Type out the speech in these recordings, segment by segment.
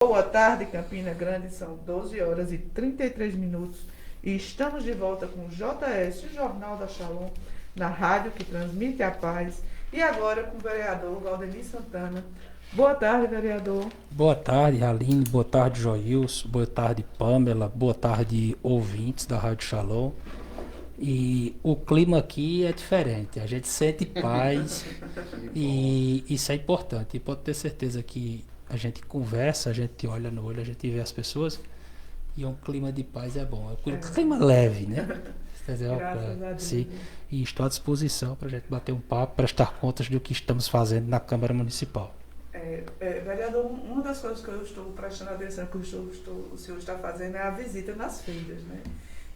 Boa tarde, Campina Grande, são 12 horas e 33 minutos e estamos de volta com o JS, o Jornal da Shalom, na rádio que transmite a paz, e agora com o vereador Galdemir Santana. Boa tarde, vereador. Boa tarde, Aline, boa tarde, Joilson, boa tarde, Pamela, boa tarde, ouvintes da Rádio Shalom. E o clima aqui é diferente, a gente sente paz e isso é importante. E pode ter certeza que a gente conversa, a gente olha no olho, a gente vê as pessoas e um clima de paz é bom. É um clima leve, né? Entendeu? Graças a Deus. Sim. E estou à disposição para a gente bater um papo, prestar contas do que estamos fazendo na Câmara Municipal. Vereador, uma das coisas que eu estou prestando atenção, que o senhor está fazendo é a visita nas feiras, né?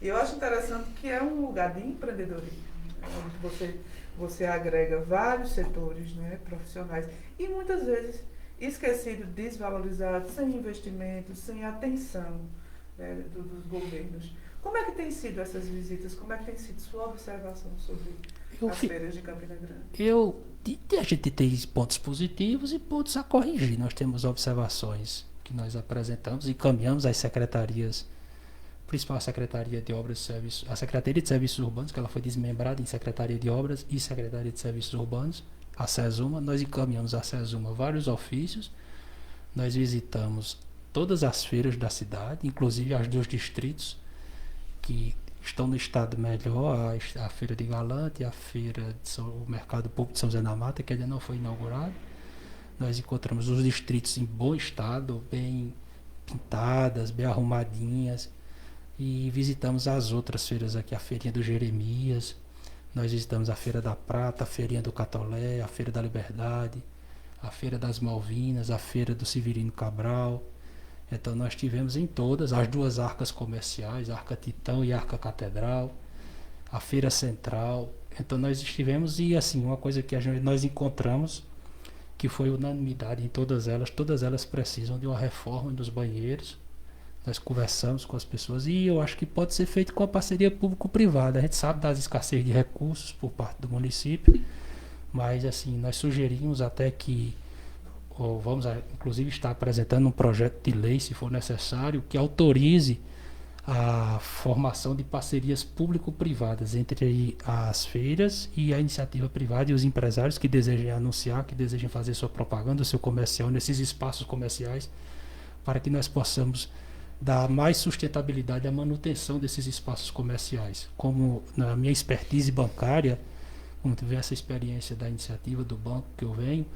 E eu acho interessante que é um lugar de empreendedorismo, né? Onde você agrega vários setores, né, profissionais e muitas vezes esquecido, desvalorizado, sem investimento, sem atenção, né, dos governos. Como é que tem sido essas visitas? Como é que tem sido sua observação sobre as feiras de Campina Grande? A gente tem pontos positivos e pontos a corrigir. Nós temos observações que nós apresentamos e encaminhamos às secretarias, principal a Secretaria de Obras e Serviços, a Secretaria de Serviços Urbanos, que ela foi desmembrada em Secretaria de Obras e Secretaria de Serviços Urbanos, a SESUMA. Nós encaminhamos à SESUMA vários ofícios, nós visitamos todas as feiras da cidade, inclusive as dos distritos que estão no estado melhor, a Feira de Galante, o Mercado Público de São José da Mata, que ainda não foi inaugurado. Nós encontramos os distritos em bom estado, bem pintadas, bem arrumadinhas, e visitamos as outras feiras aqui, a Feirinha do Jeremias, nós visitamos a Feira da Prata, a Feirinha do Catolé, a Feira da Liberdade, a Feira das Malvinas, a Feira do Severino Cabral. Então nós tivemos em todas as duas arcas comerciais, a Arca Titão e a Arca Catedral, a Feira Central. Então nós estivemos, e assim, uma coisa que nós encontramos, que foi unanimidade em todas elas precisam de uma reforma dos banheiros. Nós conversamos com as pessoas e eu acho que pode ser feito com a parceria público-privada. A gente sabe das escassez de recursos por parte do município, mas assim, nós sugerimos até que vamos inclusive estar apresentando um projeto de lei, se for necessário, que autorize a formação de parcerias público-privadas entre as feiras e a iniciativa privada e os empresários que desejem anunciar, que desejem fazer sua propaganda, seu comercial nesses espaços comerciais, para que nós possamos dar mais sustentabilidade à manutenção desses espaços comerciais. Como na minha expertise bancária, como tive essa experiência da iniciativa do banco que eu venho,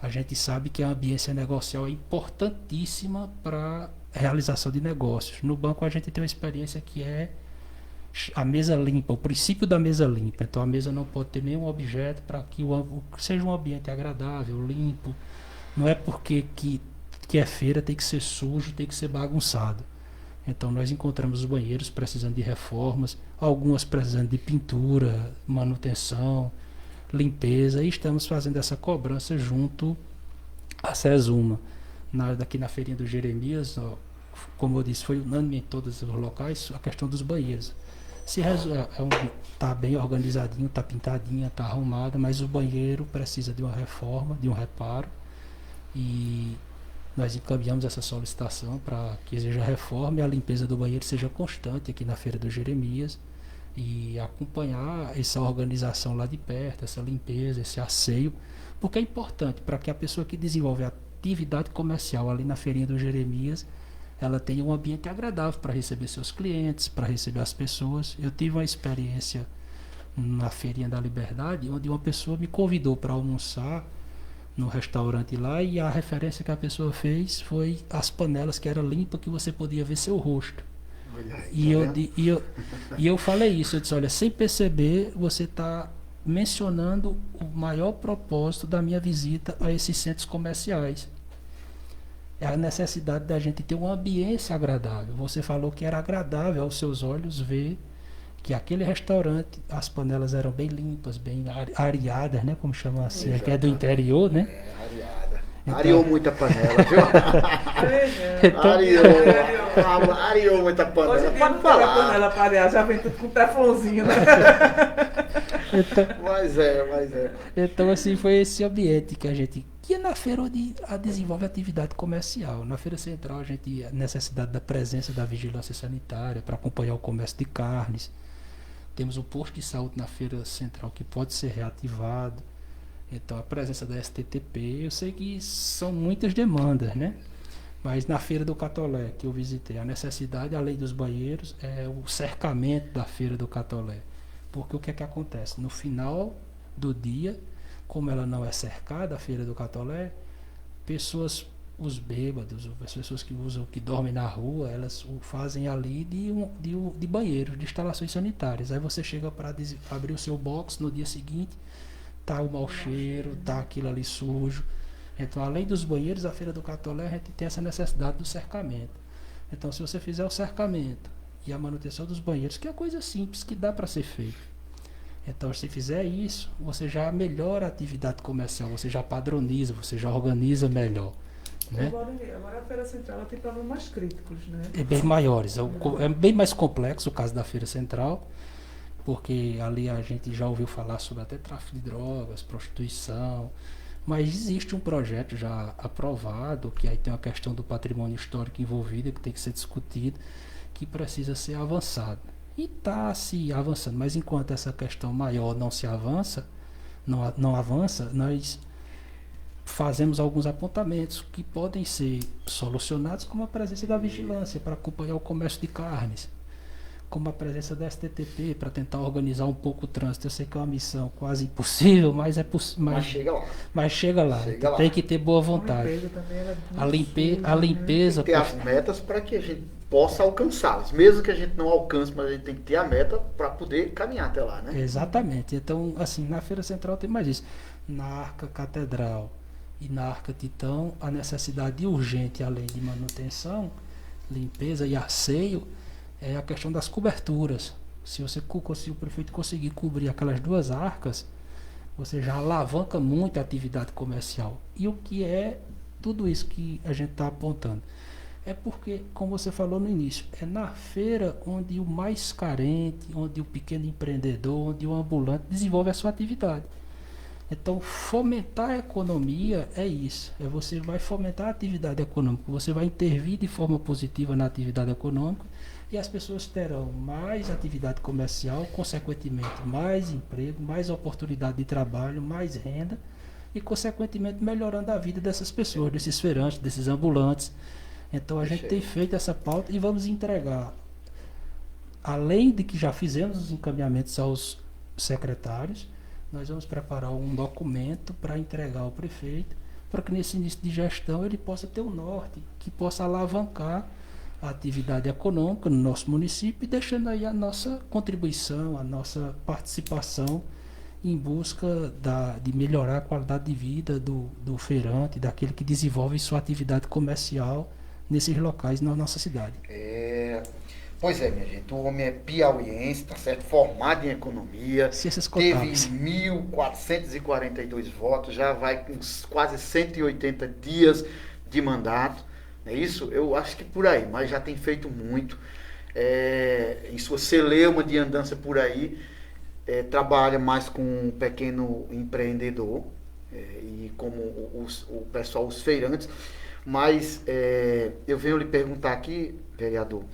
a gente sabe que a ambiência negocial é importantíssima para a realização de negócios. No banco a gente tem uma experiência que é a mesa limpa, o princípio da mesa limpa. Então a mesa não pode ter nenhum objeto para que seja um ambiente agradável, limpo. Não é porque que é feira tem que ser sujo, tem que ser bagunçado. Então nós encontramos os banheiros precisando de reformas, algumas precisando de pintura, manutenção, limpeza, e estamos fazendo essa cobrança junto à SESUMA. Daqui na Feirinha do Jeremias, como eu disse, foi unânime em todos os locais a questão dos banheiros. Está bem organizadinho, está pintadinha, está arrumada, mas o banheiro precisa de uma reforma, de um reparo, e nós encaminhamos essa solicitação para que seja reforma e a limpeza do banheiro seja constante aqui na Feira do Jeremias, e acompanhar essa organização lá de perto, essa limpeza, esse asseio, porque é importante para que a pessoa que desenvolve a atividade comercial ali na Feirinha do Jeremias, ela tenha um ambiente agradável para receber seus clientes, para receber as pessoas. Eu tive uma experiência na Feirinha da Liberdade, onde uma pessoa me convidou para almoçar no restaurante lá, e a referência que a pessoa fez foi as panelas que eram limpas, que você podia ver seu rosto. E eu falei isso, eu disse, olha, sem perceber, você está mencionando o maior propósito da minha visita a esses centros comerciais. É a necessidade da gente ter uma ambiência agradável. Você falou que era agradável aos seus olhos ver que aquele restaurante, as panelas eram bem limpas, bem areadas, né? Como chama assim, que é do interior, né? Areada. Então, Areou muita panela, viu? Areou muita panela. Hoje em dia não tem a panela para arear, já vem tudo com teflonzinho, né? Mas é. Então, assim, foi esse ambiente que a gente que é na feira onde desenvolve atividade comercial. Na feira central a gente a necessidade da presença da vigilância sanitária para acompanhar o comércio de carnes. Temos um posto de saúde na feira central que pode ser reativado. Então a presença da STTP, eu sei que são muitas demandas, né? Mas na feira do Catolé que eu visitei, a necessidade, além dos banheiros, é o cercamento da feira do Catolé. Porque o que é que acontece? No final do dia, como ela não é cercada, a feira do Catolé, pessoas, os bêbados, as pessoas que usam, que dormem na rua, elas o fazem ali de banheiros, de instalações sanitárias. Aí você chega para abrir o seu box no dia seguinte, tá o mau cheiro, tá aquilo ali sujo. Então, além dos banheiros, a feira do Catolé, a gente tem essa necessidade do cercamento. Então, se você fizer o cercamento e a manutenção dos banheiros, que é coisa simples, que dá para ser feito. Então, se fizer isso, você já melhora a atividade comercial, você já padroniza, você já organiza melhor. Né? Agora a Feira Central ela tem problemas mais críticos, né? É bem maiores. É bem mais complexo o caso da Feira Central, porque ali a gente já ouviu falar sobre até tráfico de drogas, prostituição, mas existe um projeto já aprovado, que aí tem uma questão do patrimônio histórico envolvida, que tem que ser discutido, que precisa ser avançado. E está se avançando, mas enquanto essa questão maior não se avança, não avança, nós fazemos alguns apontamentos que podem ser solucionados, como a presença da vigilância para acompanhar o comércio de carnes, como a presença da STTP para tentar organizar um pouco o trânsito. Eu sei que é uma missão quase impossível, mas é possível. Mas chega lá. Mas chega lá. Chega lá. Tem que ter boa vontade. A limpeza. Tem que ter as metas para que a gente possa alcançá-las. Mesmo que a gente não alcance, mas a gente tem que ter a meta para poder caminhar até lá, né? Exatamente. Então, assim, na Feira Central tem mais isso. Na Arca Catedral e na Arca Titão, a necessidade urgente, além de manutenção, limpeza e asseio, é a questão das coberturas. Se o prefeito conseguir cobrir aquelas duas arcas, você já alavanca muito a atividade comercial. E o que é tudo isso que a gente está apontando? É porque, como você falou no início, é na feira onde o mais carente, onde o pequeno empreendedor, onde o ambulante desenvolve a sua atividade. Então, fomentar a economia é isso. Você vai fomentar a atividade econômica, você vai intervir de forma positiva na atividade econômica e as pessoas terão mais atividade comercial, consequentemente mais emprego, mais oportunidade de trabalho, mais renda e, consequentemente, melhorando a vida dessas pessoas, desses feirantes, desses ambulantes. Então, a gente tem feito essa pauta e vamos entregar, além de que já fizemos os encaminhamentos aos secretários, nós vamos preparar um documento para entregar ao prefeito, para que nesse início de gestão ele possa ter um norte, que possa alavancar a atividade econômica no nosso município, e deixando aí a nossa contribuição, a nossa participação em busca de melhorar a qualidade de vida do feirante, daquele que desenvolve sua atividade comercial nesses locais na nossa cidade. Pois é, minha gente, o homem é piauiense, tá certo? Formado em economia, teve 1.442 votos, já vai com quase 180 dias de mandato, não é isso? Eu acho que por aí, mas já tem feito muito. Em sua celeuma de andança por aí, trabalha mais com um pequeno empreendedor, e como o pessoal, os feirantes, mas eu venho lhe perguntar aqui, vereador,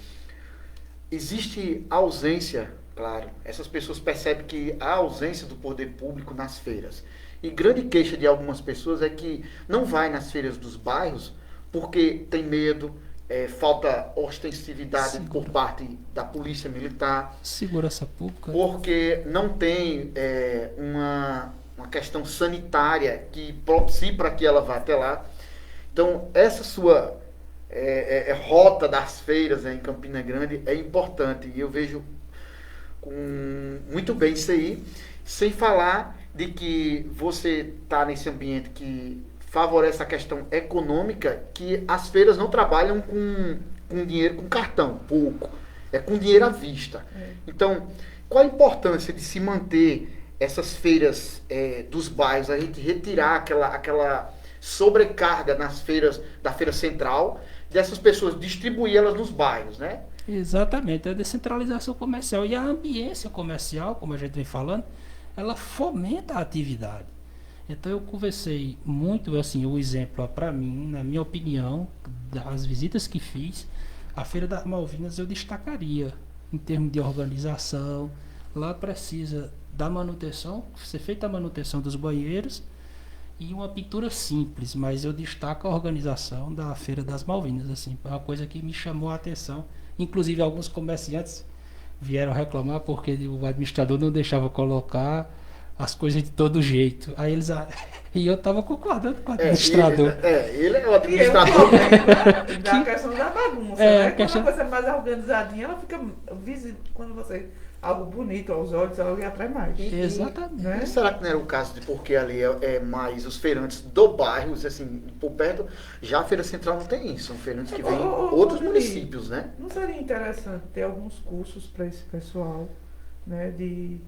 existe ausência, claro, essas pessoas percebem que há ausência do poder público nas feiras. E grande queixa de algumas pessoas é que não vai nas feiras dos bairros porque tem medo, falta ostensividade por parte da polícia militar. Segurança pública. Porque não tem uma questão sanitária que propicie para que ela vá até lá. Então, essa sua rota das feiras em Campina Grande é importante, e eu vejo muito bem isso aí, sem falar de que você está nesse ambiente que favorece a questão econômica, que as feiras não trabalham com dinheiro, com cartão, pouco, é com dinheiro à vista. Então, qual a importância de se manter essas feiras dos bairros, a gente retirar aquela sobrecarga nas feiras da Feira Central, dessas pessoas, distribuir elas nos bairros, né? Exatamente, a descentralização comercial e a ambiência comercial, como a gente vem falando, ela fomenta a atividade. Então eu conversei muito, assim, o exemplo para mim, na minha opinião, das visitas que fiz, a Feira das Malvinas eu destacaria em termos de organização. Lá precisa da manutenção, ser feita a manutenção dos banheiros e uma pintura simples, mas eu destaco a organização da Feira das Malvinas, assim, é uma coisa que me chamou a atenção. Inclusive alguns comerciantes vieram reclamar porque o administrador não deixava colocar as coisas de todo jeito. Aí eles e eu estava concordando com o administrador. Ele é o E eu administrador. também, da questão da bagunça, né? questão- Quando a coisa é mais organizadinha, ela fica visível. Quando você... algo bonito aos olhos, ela atrai mais. Exatamente. Né? E será que não era o caso de porque ali é mais os feirantes do bairro, assim, por perto, já a Feira Central não tem isso, são feirantes que vêm de outros municípios, né? Não seria interessante ter alguns cursos para esse pessoal, né? De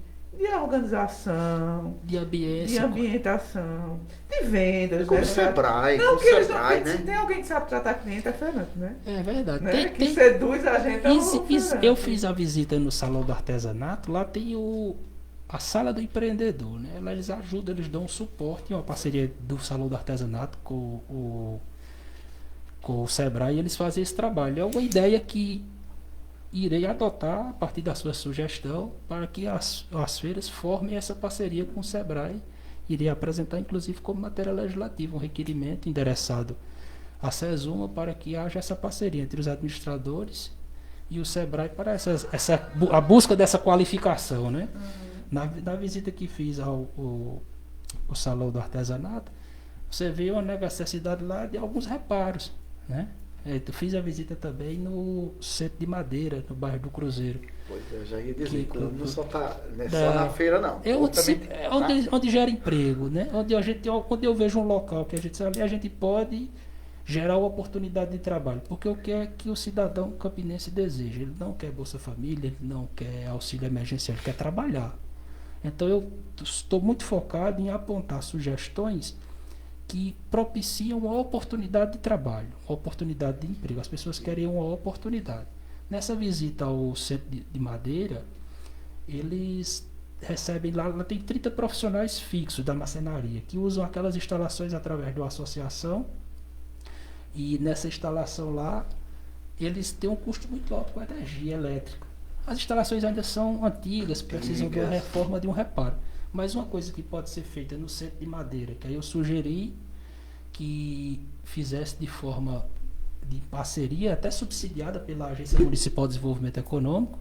organização, De ambiência. de ambientação, de vendas. Como né? o Sebrae, Não, como o que eles Sebrae, não, se né? tem alguém que sabe tratar cliente, é Fernando, né? É verdade. Né? Que seduz a gente. Eu fiz a visita no Salão do Artesanato, lá tem a Sala do Empreendedor, né? Lá eles ajudam, eles dão um suporte, uma parceria do Salão do Artesanato com o Sebrae, e eles fazem esse trabalho. É uma ideia que irei adotar a partir da sua sugestão para que as feiras formem essa parceria com o Sebrae. Irei apresentar, inclusive, como matéria legislativa, um requerimento endereçado à SESUMA para que haja essa parceria entre os administradores e o Sebrae para a busca dessa qualificação, né? Na visita que fiz ao Salão do Artesanato, você vê uma necessidade lá de alguns reparos, né? Eu fiz a visita também no Centro de Madeira, no bairro do Cruzeiro. Pois eu já ia dizer, Que- não só tá, não é só na feira, não. Onde gera emprego, né? Onde eu vejo um local que a gente sabe, a gente pode gerar uma oportunidade de trabalho. Porque o que é que o cidadão campinense deseja? Ele não quer Bolsa Família, ele não quer auxílio emergencial, ele quer trabalhar. Então eu estou muito focado em apontar sugestões que propiciam uma oportunidade de trabalho, uma oportunidade de emprego. As pessoas querem uma oportunidade. Nessa visita ao Centro de Madeira, eles recebem lá tem 30 profissionais fixos da marcenaria, que usam aquelas instalações através de uma associação, e nessa instalação lá, eles têm um custo muito alto com a energia elétrica. As instalações ainda são antigas, precisam de uma reforma, de um reparo. Mas uma coisa que pode ser feita no Centro de Madeira, que aí eu sugeri que fizesse de forma de parceria, até subsidiada pela Agência Municipal de Desenvolvimento Econômico,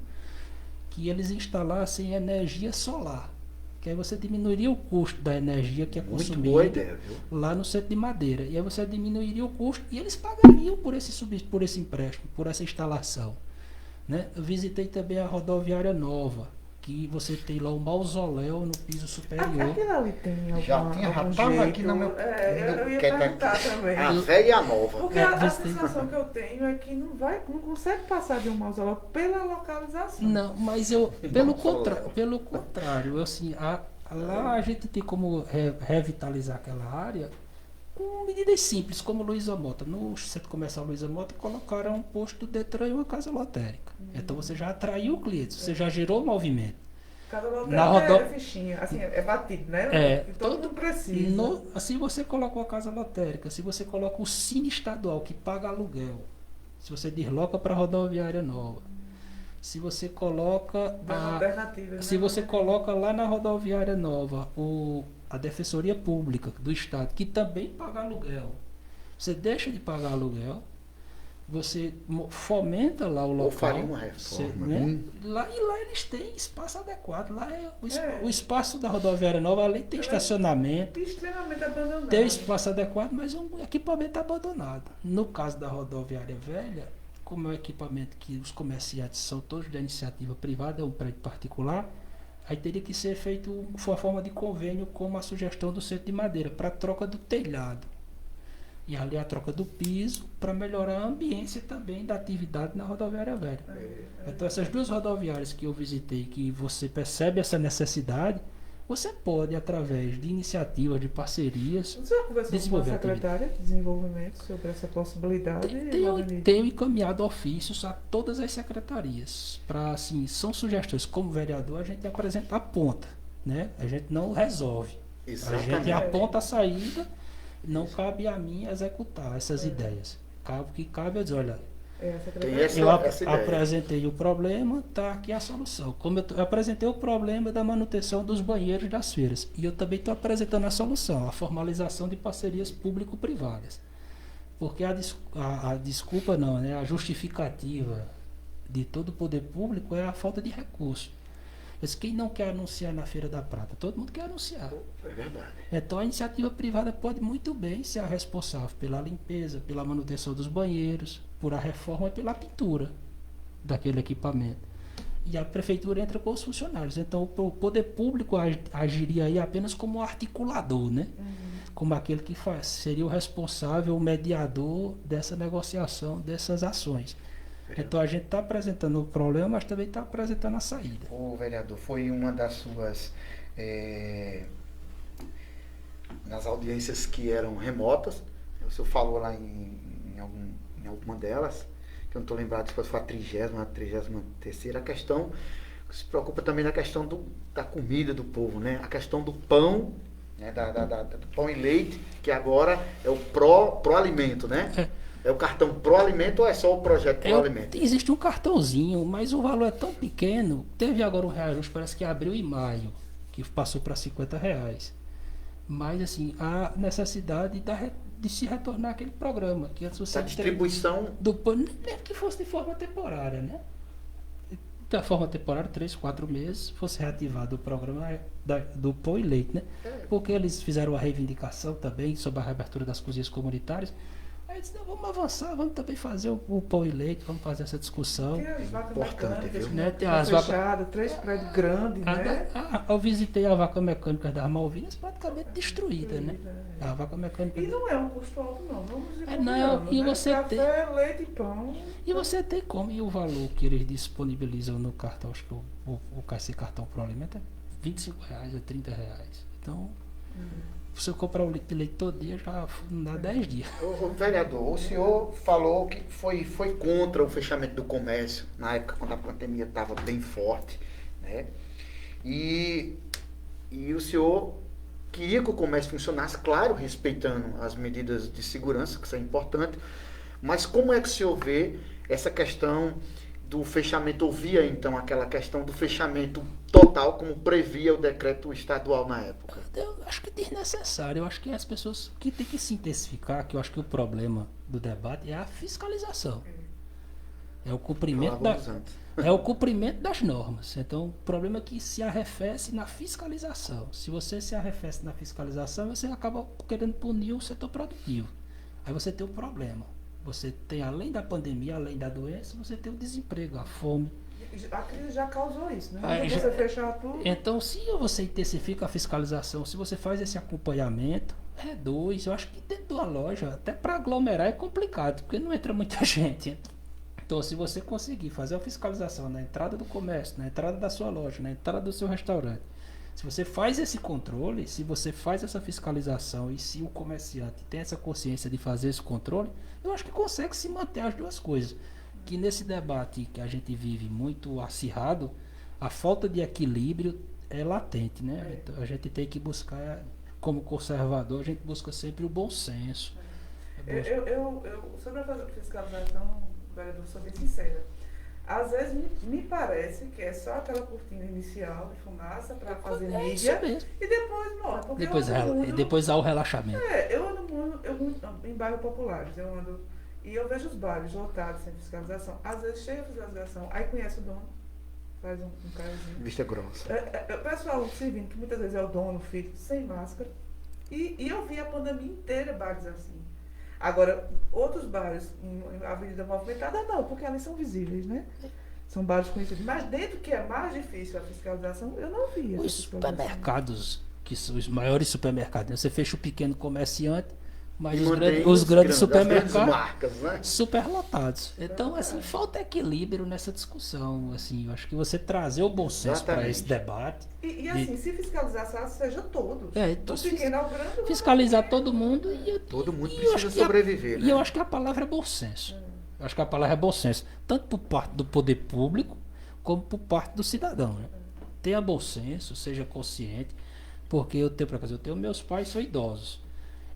que eles instalassem energia solar. Que aí você diminuiria o custo da energia que é Muito consumida boa ideia, viu? lá no Centro de Madeira. E aí você diminuiria o custo e eles pagariam por esse empréstimo, por essa instalação. Né? Eu visitei também a rodoviária nova, que você tem lá um mausoléu no piso superior. Aquilo ali tem alguma, Já tinha algum rapaz jeito. aqui no meu. Eu ia perguntar também. A velha e a nova. Porque É, a você tem- sensação que eu tenho é que não consegue passar de um mausoléu pela localização. Não, mas pelo contrário, assim, lá a gente tem como revitalizar aquela área com medidas simples, como Luiza Mota. No centro comercial Luiza Mota colocaram um posto do Detran e uma casa lotérica. Então você já atraiu o cliente, você já gerou movimento. Cada local Na é fichinha, assim, é batido, né? É, E todo mundo precisa. Se você coloca uma casa lotérica, se você coloca o Cine Estadual que paga aluguel, se você desloca para a rodoviária nova, se você coloca Alternativa, né? se você coloca lá na rodoviária nova a Defensoria Pública do Estado, que também paga aluguel, você deixa de pagar aluguel, você fomenta lá o local. Ou faria uma reforma, né? Lá eles têm espaço adequado. Lá o espaço da rodoviária nova, além tem estacionamento, Extremamente abandonado. tem o espaço adequado, mas é um equipamento abandonado. No caso da rodoviária velha, como é um equipamento que os comerciantes são todos da iniciativa privada, é um prédio particular, aí teria que ser feito uma forma de convênio com a sugestão do Centro de Madeira, para a troca do telhado. E ali a troca do piso, para melhorar a ambiência também da atividade na rodoviária velha. Então essas duas rodoviárias que eu visitei, que você percebe essa necessidade, você pode, através de iniciativas, de parcerias, Você já conversou com a desenvolver a secretária de desenvolvimento sobre essa possibilidade? tenho encaminhado ofícios a todas as secretarias. Para, assim, são sugestões. Como vereador, a gente apresenta a ponta, né? A gente não resolve. A Exatamente. gente aponta a saída, não cabe a mim executar essas ideias. O que cabe é dizer, olha, É, a secretaria. Tem essa- eu ideia. apresentei o problema, está aqui a solução. Como eu apresentei o problema da manutenção dos banheiros das feiras. E eu também estou apresentando a solução, a formalização de parcerias público-privadas. Porque a desculpa não, né? A justificativa de todo o poder público é a falta de recurso. Mas quem não quer anunciar na Feira da Prata? Todo mundo quer anunciar. É verdade. Então a iniciativa privada pode muito bem ser a responsável pela limpeza, pela manutenção dos banheiros, por a reforma e pela pintura daquele equipamento. E a prefeitura entra com os funcionários. Então o poder público agiria aí apenas como articulador, né? Como aquele que seria o responsável, o mediador dessa negociação, dessas ações. Então a gente está apresentando o problema, mas também está apresentando a saída. O vereador, foi uma das suas nas audiências que eram remotas, o senhor falou lá em alguma delas, que eu não estou lembrado se foi a 30ª, a 33ª, a questão, se preocupa também na questão da comida do povo, né? A questão do pão, né? Do pão e leite, que agora é o pró-alimento, né? É o cartão pró-alimento ou é só o projeto pró-alimento? Existe um cartãozinho, mas o valor é tão pequeno. Teve agora um reajuste, parece que abril e maio, que passou para R$50. Mas assim, há necessidade de se retornar aquele programa. Que antes você A distribuição... nem que fosse de forma temporária, né? Da forma temporária, 3, 4 meses, fosse reativado o programa do pão e leite, né? Porque eles fizeram a reivindicação também sobre a reabertura das cozinhas comunitárias. Aí disse, não, vamos avançar, vamos também fazer o pão e leite, vamos fazer essa discussão. Tem as vacas Importante, mecânicas, viu? Né? Tem estão as vacas- fechadas, 3 prédios grandes, né? Eu visitei a vaca mecânica das Malvinas praticamente destruída, né? A vaca mecânica. E não é um custo alto, não. Vamos É, não, e você Café, leite e pão. E você tem como, e o valor que eles disponibilizam no cartão, acho que esse cartão Pro Alimento é R$25, é R$30. Então, se eu comprar o litro de leite todo dia, já não dá 10 dias. O vereador, o senhor falou que foi contra o fechamento do comércio, na época quando a pandemia estava bem forte, né? E o senhor queria que o comércio funcionasse, claro, respeitando as medidas de segurança, que isso é importante, mas como é que o senhor vê essa questão do fechamento, ouvia então aquela questão do fechamento total, como previa o decreto estadual na época? Eu acho que é desnecessário. Eu acho que as pessoas que tem que se intensificar, que eu acho que o problema do debate é a fiscalização. É o cumprimento, Falávamos antes. é o cumprimento das normas. Então, o problema é que se arrefece na fiscalização. Se você se arrefece na fiscalização, você acaba querendo punir o setor produtivo. Aí você tem um problema. Você tem, além da pandemia, além da doença, você tem o desemprego, a fome. A crise já causou isso, né? Aí Quando já- você fechar tudo. Então, se você intensifica a fiscalização, se você faz esse acompanhamento, reduz. Eu acho que dentro de uma loja, até para aglomerar é complicado, porque não entra muita gente. Então, se você conseguir fazer a fiscalização na entrada do comércio, na entrada da sua loja, na entrada do seu restaurante, se você faz esse controle, se você faz essa fiscalização e se o comerciante tem essa consciência de fazer esse controle, eu acho que consegue se manter as duas coisas. Que nesse debate que a gente vive muito acirrado, a falta de equilíbrio é latente, né? Então, a gente tem que buscar, como conservador, a gente busca sempre o bom senso. Sobre a fiscalização, vereador, sou bem sincera. Às vezes me parece que é só aquela cortina inicial de fumaça para fazer É isso mídia mesmo. e depois morre. Porque Depois há o relaxamento. eu ando em bairros populares, eu ando e eu vejo os bares lotados sem fiscalização. Às vezes chega a fiscalização, aí conhece o dono, faz um casinho. Vista grossa. O pessoal servindo, que muitas vezes é o dono, o filho, sem máscara. E eu vi a pandemia inteira bares assim. Agora, outros bares em avenida movimentada, não, porque ali são visíveis, né? São bares conhecidos. Mas dentro que é mais difícil a fiscalização, eu não vi essa Os fiscalização. supermercados, que são os maiores supermercados, né? Você fecha o pequeno comerciante, mas E os mantém grandes as grandes supermercados marcas, né? superlotados. Então, assim, falta equilíbrio nessa discussão. Assim, eu acho que você trazer o bom senso para esse debate. E assim, se fiscalizar, seja todos. Então, Do pequeno ao grande. fiscalizar todo mundo e Todo mundo eu acho precisa que sobreviver, E né? eu acho que a palavra é bom senso. Eu acho que a palavra é bom senso, tanto por parte do poder público como por parte do cidadão, né? Tenha bom senso, seja consciente. Porque por exemplo, eu tenho meus pais são idosos.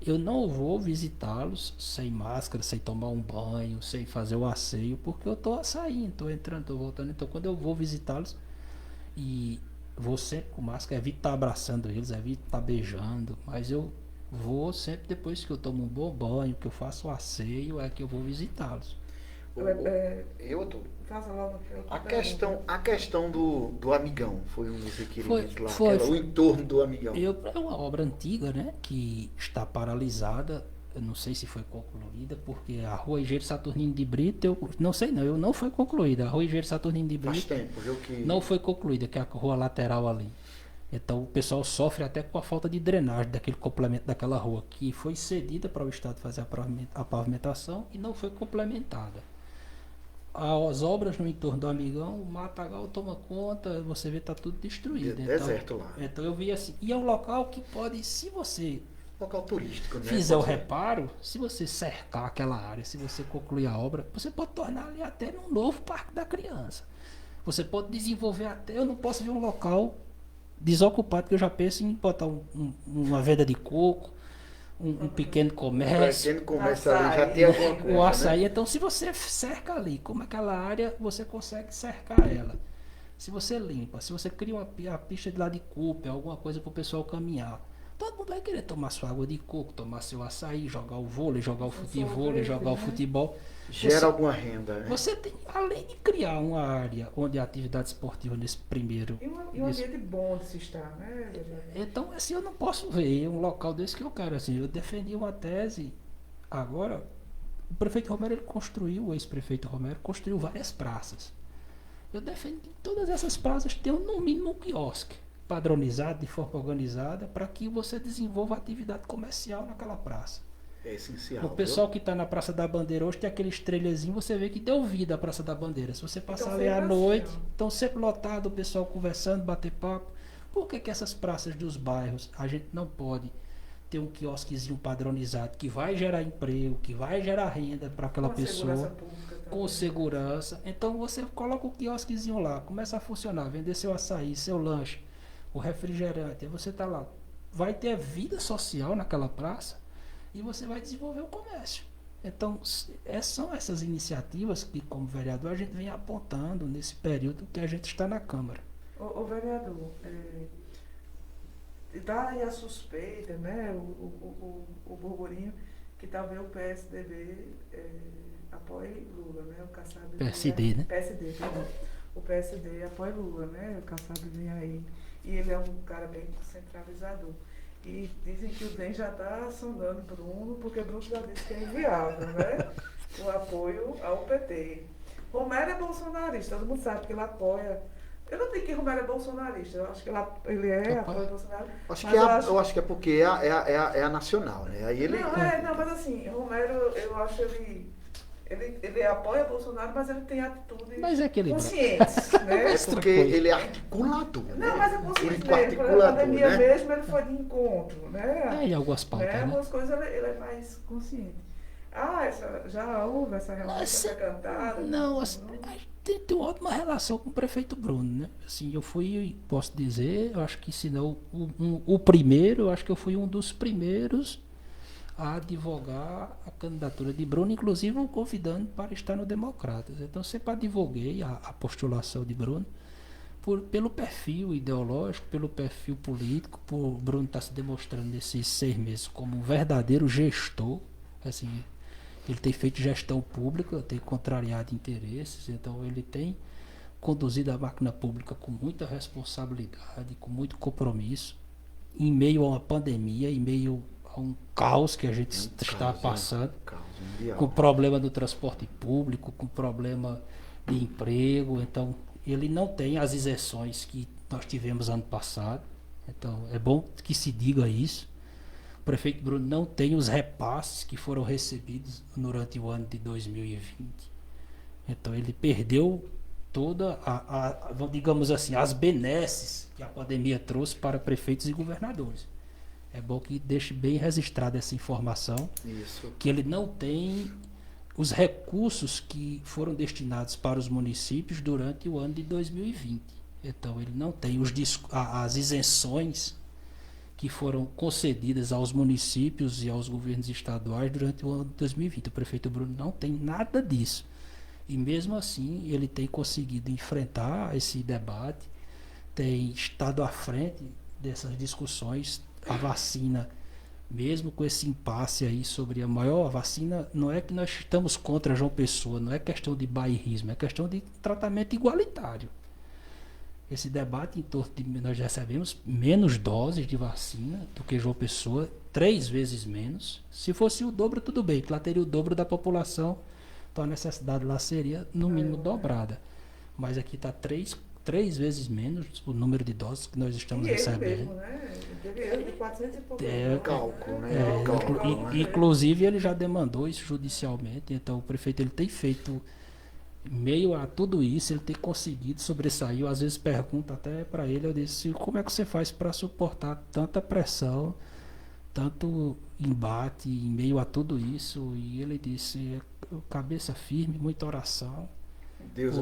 Eu não vou visitá-los sem máscara, sem tomar um banho, sem fazer o asseio, porque eu estou saindo, estou entrando, estou voltando. Então, quando eu vou visitá-los, e vou sempre com máscara, evito estar abraçando eles, evito estar beijando, mas eu vou sempre depois que eu tomo um bom banho, que eu faço o asseio, é que eu vou visitá-los. Faça logo A questão do amigão foi um dos requerimentos lá, foi. O entorno do amigão. É uma obra antiga, né, que está paralisada. Eu não sei se foi concluída, porque a rua Engenheiro Saturnino de Brito, eu não foi concluída. A rua Engenheiro Saturnino de Brito Faz tempo, viu que... não foi concluída, que é a rua lateral ali. Então o pessoal sofre até com a falta de drenagem daquele complemento daquela rua, que foi cedida para o Estado fazer a pavimentação e não foi complementada. As obras no entorno do amigão, o matagal toma conta, você vê, está tudo destruído. Deserto lá. Então eu vi assim, e é um local que pode, se você Local turístico, né? fizer o reparo, se você cercar aquela área, se você concluir a obra, você pode tornar ali até um novo parque da criança. Você pode desenvolver até, eu não posso ver um local desocupado, que eu já penso em botar uma venda de coco, um pequeno comércio. Pequeno comércio ali já tem alguma coisa, O açaí, né? então se você cerca ali, como aquela área, você consegue cercar ela. Se você limpa, se você cria uma pista de lá de Cooper, alguma coisa para o pessoal caminhar, todo mundo vai querer tomar sua água de coco, tomar seu açaí, jogar o vôlei, jogar o futevôlei, jogar o futebol. Gera alguma renda, né? Você tem, além de criar uma área onde a atividade esportiva nesse primeiro... E um ambiente bom de se estar, né? Então, assim, eu não posso ver um local desse que eu quero. Assim, eu defendi uma tese, agora, o prefeito Romero, ele construiu, o ex-prefeito Romero, construiu várias praças. Eu defendo que todas essas praças tenham, no mínimo, um quiosque padronizado, de forma organizada, para que você desenvolva atividade comercial naquela praça. É essencial. O pessoal que está na Praça da Bandeira hoje tem aquele estrelhazinho, você vê que deu vida à Praça da Bandeira. Se você passar ali à noite, estão sempre lotados, o pessoal conversando, bater papo. Por que essas praças dos bairros a gente não pode ter um quiosquezinho padronizado que vai gerar emprego, que vai gerar renda para aquela pessoa, com segurança? Então você coloca o quiosquezinho lá, começa a funcionar, vender seu açaí, seu lanche, o refrigerante, aí você está lá. Vai ter vida social naquela praça e você vai desenvolver o comércio. Então, são essas iniciativas que, como vereador, a gente vem apontando nesse período que a gente está na Câmara. O vereador, dá aí a suspeita, né, o burburinho, que talvez o PSDB apoie Lula, né? O Kassab PSD, né? PSD, perdão. O PSD apoia Lula, né? O Kassab vem aí. E ele é um cara bem centralizador. E dizem que o DEM já está sondando Bruno, porque Bruno já disse que é inviável, né? O apoio ao PT. Romero é bolsonarista, todo mundo sabe que ele apoia. Eu não digo que Romero é bolsonarista, eu acho que ele apoia Bolsonaro. Eu acho que é porque é a nacional, né? Aí ele... Não, mas assim, Romero, eu acho ele apoia Bolsonaro, mas ele tem atitudes conscientes, né? É porque ele é articulador. Não, mas é consciente Político mesmo. Por exemplo, a pandemia, né? mesmo, ele foi de encontro, né? Em algumas pautas, né? Algumas coisas ele é mais consciente. Já houve essa relação cantada? Não, tem uma ótima relação com o prefeito Bruno, né? Assim, eu fui, posso dizer, eu acho que se não o primeiro, eu acho que eu fui um dos primeiros a advogar a candidatura de Bruno, inclusive o convidando para estar no Democratas. Então sempre advoguei a postulação de Bruno pelo perfil ideológico, pelo perfil político, por Bruno estar se demonstrando nesses 6 meses como um verdadeiro gestor. Assim, ele tem feito gestão pública, tem contrariado interesses, então ele tem conduzido a máquina pública com muita responsabilidade, com muito compromisso, em meio a uma pandemia, em meio a um caos que a gente está passando, com problema do transporte público, com problema de emprego. Então ele não tem as isenções que nós tivemos ano passado, então é bom que se diga isso. O prefeito Bruno não tem os repasses que foram recebidos durante o ano de 2020. Então ele perdeu toda digamos assim, as benesses que a pandemia trouxe para prefeitos e governadores. É bom que deixe bem registrada essa informação. Isso. Que ele não tem os recursos que foram destinados para os municípios durante o ano de 2020. Então ele não tem as isenções que foram concedidas aos municípios e aos governos estaduais durante o ano de 2020. O prefeito Bruno não tem nada disso. E mesmo assim, ele tem conseguido enfrentar esse debate, tem estado à frente dessas discussões. A vacina, mesmo com esse impasse aí sobre a maior vacina, não é que nós estamos contra João Pessoa, não é questão de bairrismo, é questão de tratamento igualitário. Esse debate em torno de nós recebemos menos doses de vacina do que João Pessoa, 3 vezes menos. Se fosse o dobro, tudo bem, que lá teria o dobro da população, então a necessidade lá seria no mínimo dobrada. Mas aqui está 3 vezes menos o número de doses que nós estamos recebendo. Mesmo, né? Teve erro de 400 e pouco. Cálculo, né? Cálculo, né? Inclusive ele já demandou isso judicialmente, então o prefeito ele tem feito, meio a tudo isso, ele tem conseguido sobressair. Eu às vezes pergunto até para ele, eu disse, como é que você faz para suportar tanta pressão, tanto embate em meio a tudo isso? E ele disse, cabeça firme, muita oração. Deus,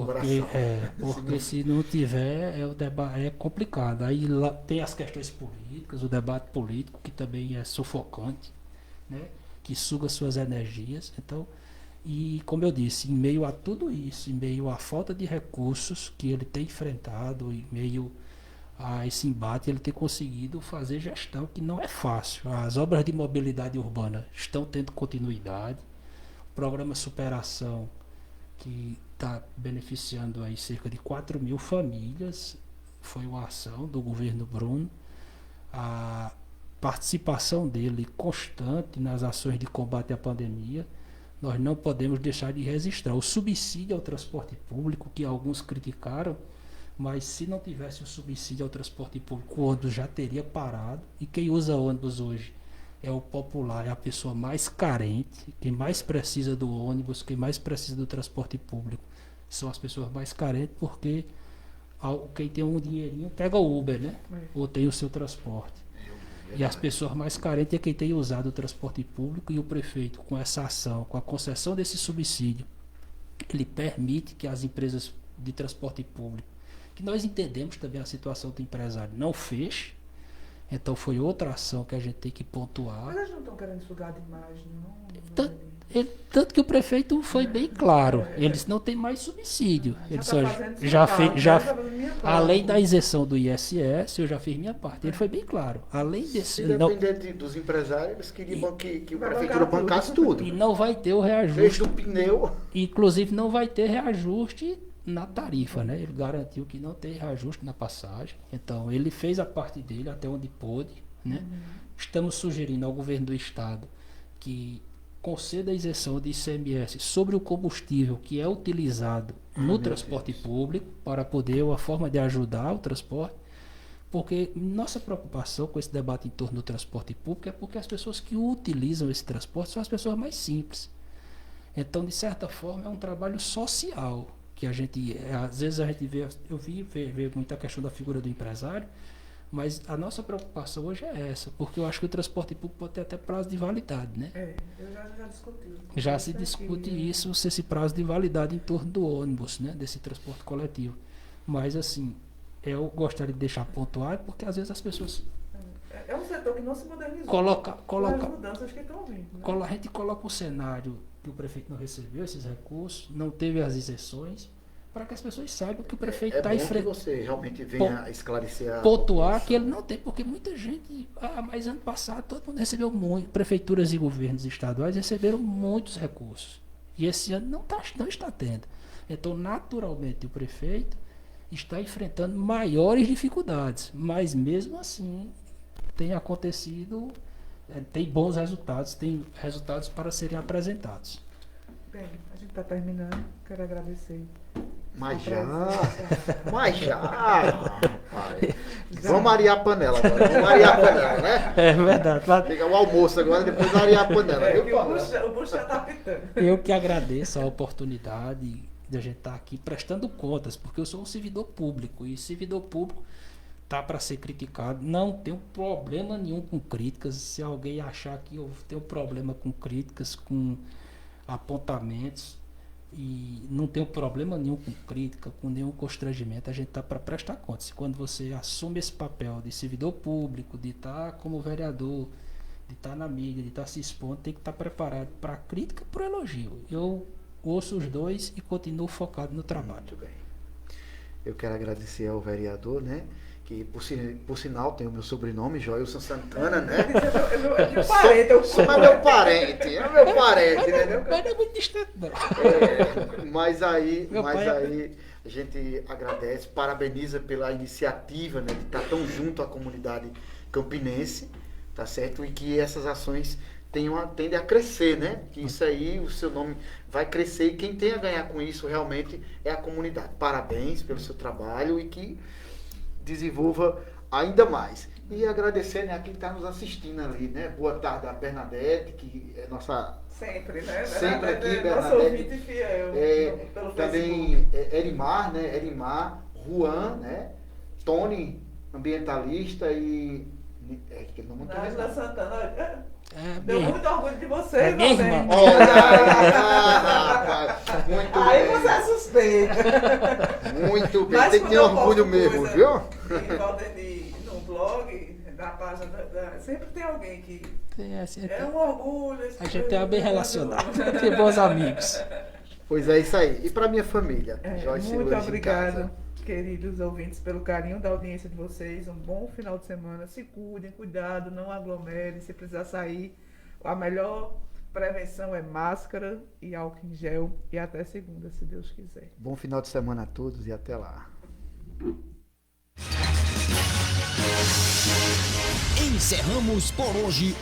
porque se não tiver, o debate é complicado. Aí lá tem as questões políticas, o debate político, que também é sufocante, né? Que suga suas energias. Então, e como eu disse, em meio a tudo isso, em meio à falta de recursos que ele tem enfrentado, em meio a esse embate, ele tem conseguido fazer gestão, que não é fácil. As obras de mobilidade urbana estão tendo continuidade. O programa Superação, que está beneficiando aí cerca de 4.000 famílias, foi uma ação do governo Bruno. A participação dele constante nas ações de combate à pandemia, nós não podemos deixar de registrar. O subsídio ao transporte público, que alguns criticaram, mas se não tivesse o subsídio ao transporte público, o ônibus já teria parado. E quem usa ônibus hoje é o popular, é a pessoa mais carente, quem mais precisa do ônibus, quem mais precisa do transporte público. São as pessoas mais carentes, porque quem tem um dinheirinho pega o Uber, né? Ou tem o seu transporte. E as pessoas mais carentes é quem tem usado o transporte público, e o prefeito, com essa ação, com a concessão desse subsídio, ele permite que as empresas de transporte público, que nós entendemos também a situação do empresário, não feche. Então foi outra ação que a gente tem que pontuar. Mas eles não estão querendo sugar demais, não? Tanto que o prefeito foi bem claro, eles não têm mais subsídio. Ele só além da isenção do ISS, eu já fiz minha parte. Ele foi bem claro. Além desse, se depender dos empresários, eles queriam que a prefeitura bancasse tudo. E não vai ter o reajuste. Desde o pneu. Inclusive não vai ter reajuste na tarifa, né? Ele garantiu que não tem reajuste na passagem. Então ele fez a parte dele até onde pôde, né? Estamos sugerindo ao governo do estado que conceda a isenção de ICMS sobre o combustível que é utilizado no transporte público, para poder uma forma de ajudar o transporte, porque nossa preocupação com esse debate em torno do transporte público é porque as pessoas que utilizam esse transporte são as pessoas mais simples. Então, de certa forma, é um trabalho social que a gente, às vezes a gente vê, eu vê muita questão da figura do empresário, mas a nossa preocupação hoje é essa, porque eu acho que o transporte público pode ter até prazo de validade, né? Eu já discuti. Já se discute isso, se esse prazo de validade em torno do ônibus, né? Desse transporte coletivo. Mas assim, eu gostaria de deixar pontuado, porque às vezes as pessoas... É um setor que não se modernizou. Coloca as mudanças que estão vindo. Né? A gente coloca um cenário que o prefeito não recebeu esses recursos, não teve as isenções, para que as pessoas saibam que o prefeito está enfrentando. Você realmente venha esclarecer pontuar que ele não tem, porque muita gente, mas ano passado todo mundo recebeu muito, prefeituras e governos estaduais receberam muitos recursos. E esse ano não está tendo. Então, naturalmente, o prefeito está enfrentando maiores dificuldades, mas mesmo assim tem acontecido, tem bons resultados, tem resultados para serem apresentados. Bem, a gente está terminando, quero agradecer. Mas já, rapaz. Vamos arear a panela agora. Vamos arear a panela, né? É verdade. Pegar o almoço agora, depois arear a panela. O bucho já está pitando. Eu que agradeço a oportunidade de a gente estar aqui prestando contas, porque eu sou um servidor público, e servidor público tá para ser criticado. Não tenho problema nenhum com críticas. Se alguém achar que eu tenho problema com críticas, com apontamentos, E não tenho problema nenhum com crítica, com nenhum constrangimento. A gente está para prestar contas. Quando você assume esse papel de servidor público, de estar como vereador, de estar na mídia, de estar se expondo, tem que estar preparado para a crítica e para o elogio. Eu ouço os dois e continuo focado no trabalho. Muito bem. Eu quero agradecer ao vereador, né? Que por sinal tem o meu sobrenome, Joilson Santana, né? É meu parente, É meu parente, né? Mas não é muito distante, não. Mas aí Meu pai a gente agradece, parabeniza pela iniciativa, né, de estar tão junto à comunidade campinense, tá certo? E que essas ações tendem a crescer, né? Que isso aí, o seu nome vai crescer e quem tem a ganhar com isso realmente é a comunidade. Parabéns pelo seu trabalho e que desenvolva ainda mais. E agradecer, né, a quem está nos assistindo ali, né? Boa tarde a Bernadette, que é nossa... Sempre, né? Sempre aqui, Nosso Bernadette. ouvinte fiel pelo Também Facebook. Erimar, né? Erimar, Juan, né? Tony, ambientalista e... que não muito Nájila Santana. Minha Deu muito orgulho de vocês, É minha também. irmã. Olha aí, rapaz. Muito Aí bem. você é suspeito. Muito bem. Mas Tem que ter quando eu orgulho posto mesmo, coisa viu? em Valdeni, no blog, na página sempre tem alguém que é um orgulho. A gente é bem relacionado. Tem bons amigos. Pois é isso aí. E para minha família, Joyce Muito Loures em obrigada, casa. queridos ouvintes, pelo carinho da audiência de vocês. Um bom final de semana. Se cuidem, cuidado, não aglomerem. Se precisar sair, a melhor prevenção é máscara e álcool em gel. E até segunda, se Deus quiser. Bom final de semana a todos e até lá. Encerramos por hoje